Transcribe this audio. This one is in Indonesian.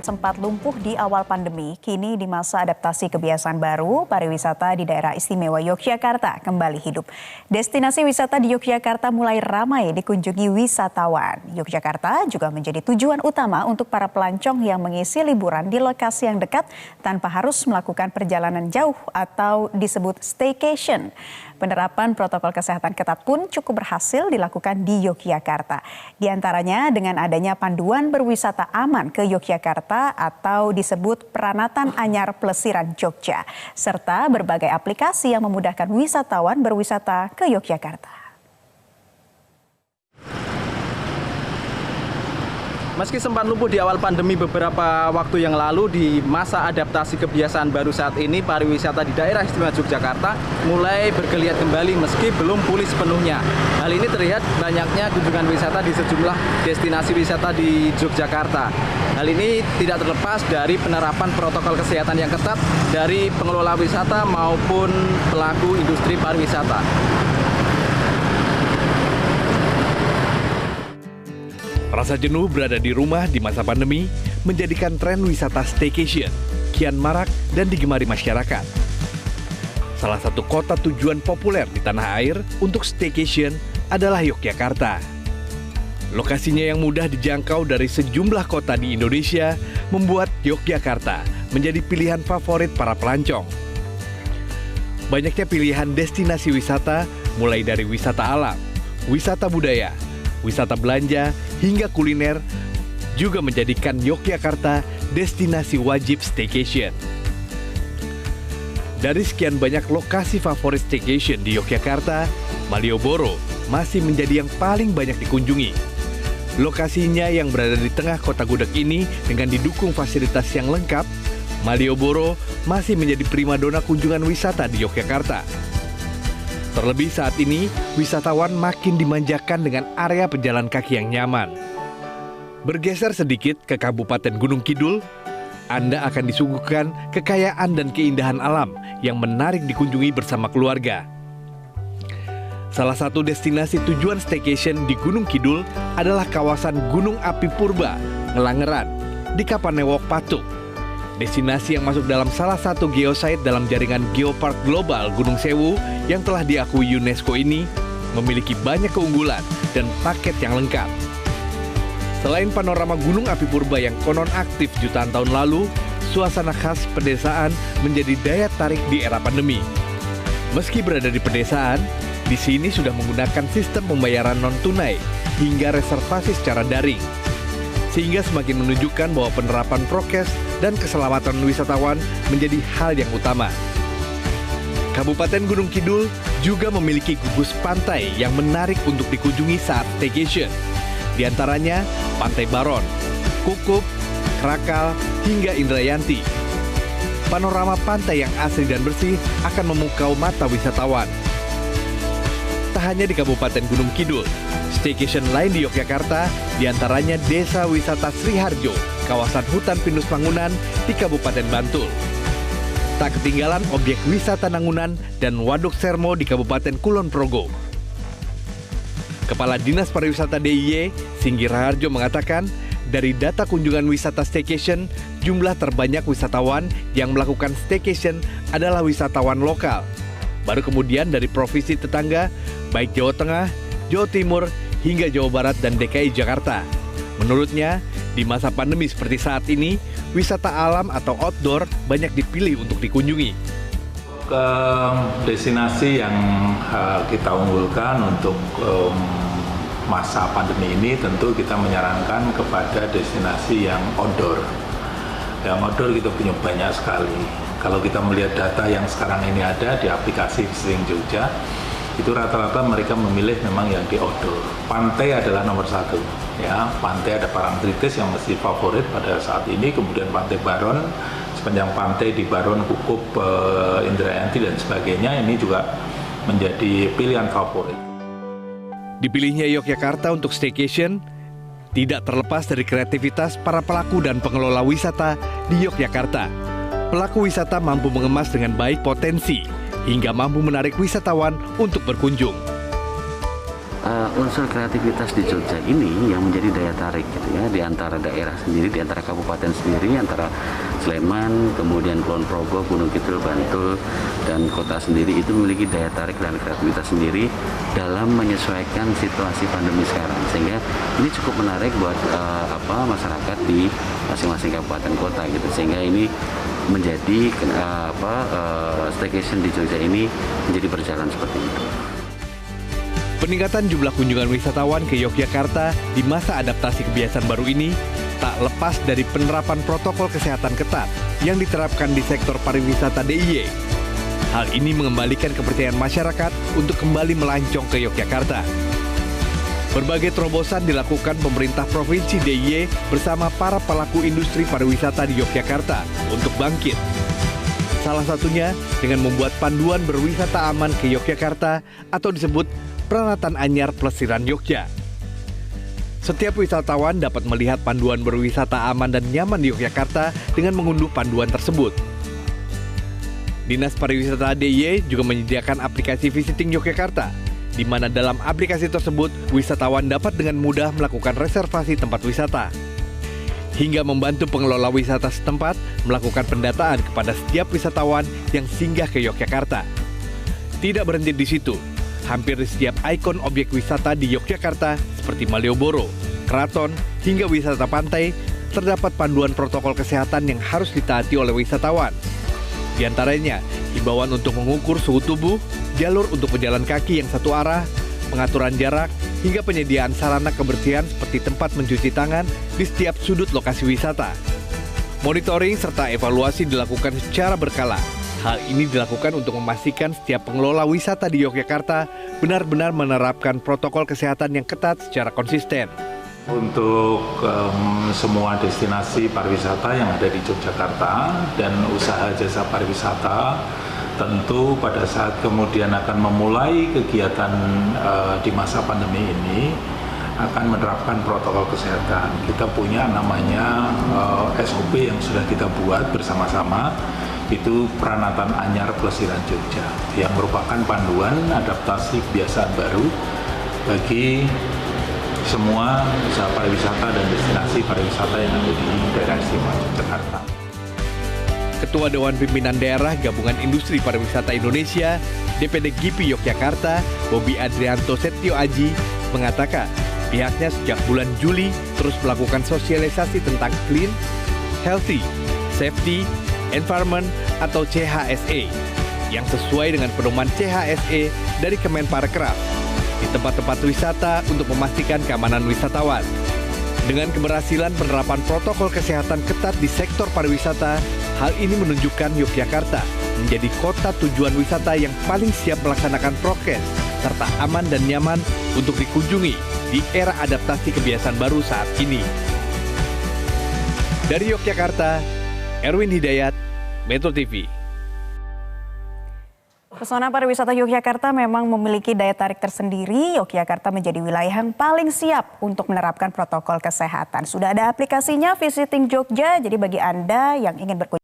Sempat lumpuh di awal pandemi, kini di masa adaptasi kebiasaan baru, pariwisata di daerah istimewa Yogyakarta kembali hidup. Destinasi wisata di Yogyakarta mulai ramai dikunjungi wisatawan. Yogyakarta juga menjadi tujuan utama untuk para pelancong yang mengisi liburan di lokasi yang dekat tanpa harus melakukan perjalanan jauh atau disebut staycation. Penerapan protokol kesehatan ketat pun cukup berhasil dilakukan di Yogyakarta. Di antaranya dengan adanya panduan berwisata aman ke Yogyakarta atau disebut Peranatan Anyar Plesiran Jogja, serta berbagai aplikasi yang memudahkan wisatawan berwisata ke Yogyakarta. Meski sempat lumpuh di awal pandemi beberapa waktu yang lalu, di masa adaptasi kebiasaan baru saat ini, pariwisata di daerah istimewa Yogyakarta mulai bergeliat kembali meski belum pulih sepenuhnya. Hal ini terlihat banyaknya kunjungan wisata di sejumlah destinasi wisata di Yogyakarta. Hal ini tidak terlepas dari penerapan protokol kesehatan yang ketat dari pengelola wisata maupun pelaku industri pariwisata. Rasa jenuh berada di rumah di masa pandemi menjadikan tren wisata staycation kian marak dan digemari masyarakat. Salah satu kota tujuan populer di tanah air untuk staycation adalah Yogyakarta. Lokasinya yang mudah dijangkau dari sejumlah kota di Indonesia membuat Yogyakarta menjadi pilihan favorit para pelancong. Banyaknya pilihan destinasi wisata mulai dari wisata alam, wisata budaya, wisata belanja, hingga kuliner juga menjadikan Yogyakarta destinasi wajib staycation. Dari sekian banyak lokasi favorit staycation di Yogyakarta, Malioboro masih menjadi yang paling banyak dikunjungi. Lokasinya yang berada di tengah kota gudeg ini dengan didukung fasilitas yang lengkap, Malioboro masih menjadi primadona kunjungan wisata di Yogyakarta. Terlebih saat ini, wisatawan makin dimanjakan dengan area pejalan kaki yang nyaman. Bergeser sedikit ke Kabupaten Gunung Kidul, Anda akan disuguhkan kekayaan dan keindahan alam yang menarik dikunjungi bersama keluarga. Salah satu destinasi tujuan staycation di Gunung Kidul adalah kawasan Gunung Api Purba, Ngelangeran, di Kapanewok, Patuk. Destinasi yang masuk dalam salah satu geosite dalam jaringan Geopark Global Gunung Sewu yang telah diakui UNESCO ini memiliki banyak keunggulan dan paket yang lengkap. Selain panorama Gunung Api Purba yang konon aktif jutaan tahun lalu, suasana khas pedesaan menjadi daya tarik di era pandemi. Meski berada di pedesaan, di sini sudah menggunakan sistem pembayaran non-tunai hingga reservasi secara daring, sehingga semakin menunjukkan bahwa penerapan prokes dan keselamatan wisatawan menjadi hal yang utama. Kabupaten Gunung Kidul juga memiliki gugus pantai yang menarik untuk dikunjungi saat staycation. Di antaranya Pantai Baron, Kukup, Krakal, hingga Indrayanti. Panorama pantai yang asri dan bersih akan memukau mata wisatawan. Tak hanya di Kabupaten Gunung Kidul, staycation lain di Yogyakarta, diantaranya Desa Wisata Sriharjo, kawasan hutan pinus Mangunan di Kabupaten Bantul. Tak ketinggalan objek wisata Nangunan dan Waduk Sermo di Kabupaten Kulon Progo. Kepala Dinas Pariwisata DIY, Singgi Raharjo mengatakan, dari data kunjungan wisata staycation, jumlah terbanyak wisatawan yang melakukan staycation adalah wisatawan lokal. Baru kemudian dari provinsi tetangga, baik Jawa Tengah, Jawa Timur, hingga Jawa Barat dan DKI Jakarta. Menurutnya, di masa pandemi seperti saat ini, wisata alam atau outdoor banyak dipilih untuk dikunjungi. Ke destinasi yang kita unggulkan untuk masa pandemi ini tentu kita menyarankan kepada destinasi yang outdoor. Yang outdoor kita punya banyak sekali. Kalau kita melihat data yang sekarang ini ada di aplikasi Visiting Jogja, itu rata-rata mereka memilih memang yang di outdoor. Pantai adalah nomor satu. Ya, pantai ada Parangtritis yang mesti favorit pada saat ini, kemudian Pantai Baron, sepanjang pantai di Baron, Kukup, Indrayanti dan sebagainya, ini juga menjadi pilihan favorit. Dipilihnya Yogyakarta untuk staycation tidak terlepas dari kreativitas para pelaku dan pengelola wisata di Yogyakarta. Pelaku wisata mampu mengemas dengan baik potensi hingga mampu menarik wisatawan untuk berkunjung. unsur kreativitas di Jogja ini yang menjadi daya tarik gitu ya, di antara daerah sendiri, di antara kabupaten sendiri, antara Sleman, kemudian Kulon Progo, Gunung Kidul, Bantul, dan kota sendiri itu memiliki daya tarik dan kreativitas sendiri dalam menyesuaikan situasi pandemi sekarang, sehingga ini cukup menarik buat masyarakat di masing-masing kabupaten kota gitu, sehingga ini menjadi staycation di Jogja ini menjadi berjalan seperti itu. Peningkatan jumlah kunjungan wisatawan ke Yogyakarta di masa adaptasi kebiasaan baru ini tak lepas dari penerapan protokol kesehatan ketat yang diterapkan di sektor pariwisata DIY. Hal ini mengembalikan kepercayaan masyarakat untuk kembali melancong ke Yogyakarta. Berbagai terobosan dilakukan pemerintah Provinsi DIY bersama para pelaku industri pariwisata di Yogyakarta untuk bangkit. Salah satunya dengan membuat panduan berwisata aman ke Yogyakarta atau disebut Pranatan Anyar Plesiran Yogya. Setiap wisatawan dapat melihat panduan berwisata aman dan nyaman di Yogyakarta dengan mengunduh panduan tersebut. Dinas Pariwisata DIY juga menyediakan aplikasi Visiting Yogyakarta, di mana dalam aplikasi tersebut wisatawan dapat dengan mudah melakukan reservasi tempat wisata. Hingga membantu pengelola wisata setempat melakukan pendataan kepada setiap wisatawan yang singgah ke Yogyakarta. Tidak berhenti di situ. Hampir di setiap ikon objek wisata di Yogyakarta seperti Malioboro, Keraton, hingga wisata pantai, terdapat panduan protokol kesehatan yang harus ditaati oleh wisatawan. Di antaranya, himbauan untuk mengukur suhu tubuh, jalur untuk pejalan kaki yang satu arah, pengaturan jarak, hingga penyediaan sarana kebersihan seperti tempat mencuci tangan di setiap sudut lokasi wisata. Monitoring serta evaluasi dilakukan secara berkala. Hal ini dilakukan untuk memastikan setiap pengelola wisata di Yogyakarta benar-benar menerapkan protokol kesehatan yang ketat secara konsisten. Untuk semua destinasi pariwisata yang ada di Yogyakarta dan usaha jasa pariwisata, tentu pada saat kemudian akan memulai kegiatan di masa pandemi ini, akan menerapkan protokol kesehatan. Kita punya namanya SOP yang sudah kita buat bersama-sama, itu Pranatan Anyar Plesiran Jogja, yang merupakan panduan adaptasi kebiasaan baru bagi semua usaha pariwisata dan destinasi pariwisata yang ada di daerah istimewa Yogyakarta. Ketua Dewan Pimpinan Daerah Gabungan Industri Pariwisata Indonesia, DPD GIPI Yogyakarta, Bobi Adrianto Setio Aji, mengatakan pihaknya sejak bulan Juli terus melakukan sosialisasi tentang clean, healthy, safety, environment atau CHSE yang sesuai dengan pedoman CHSE dari Kemenparekraf di tempat-tempat wisata untuk memastikan keamanan wisatawan. Dengan keberhasilan penerapan protokol kesehatan ketat di sektor pariwisata, hal ini menunjukkan Yogyakarta menjadi kota tujuan wisata yang paling siap melaksanakan prokes serta aman dan nyaman untuk dikunjungi di era adaptasi kebiasaan baru saat ini. Dari Yogyakarta, Erwin Hidayat, Metro TV. Pesona pariwisata Yogyakarta memang memiliki daya tarik tersendiri. Yogyakarta menjadi wilayah yang paling siap untuk menerapkan protokol kesehatan. Sudah ada aplikasinya Visiting Jogja, jadi bagi Anda yang ingin berkunjung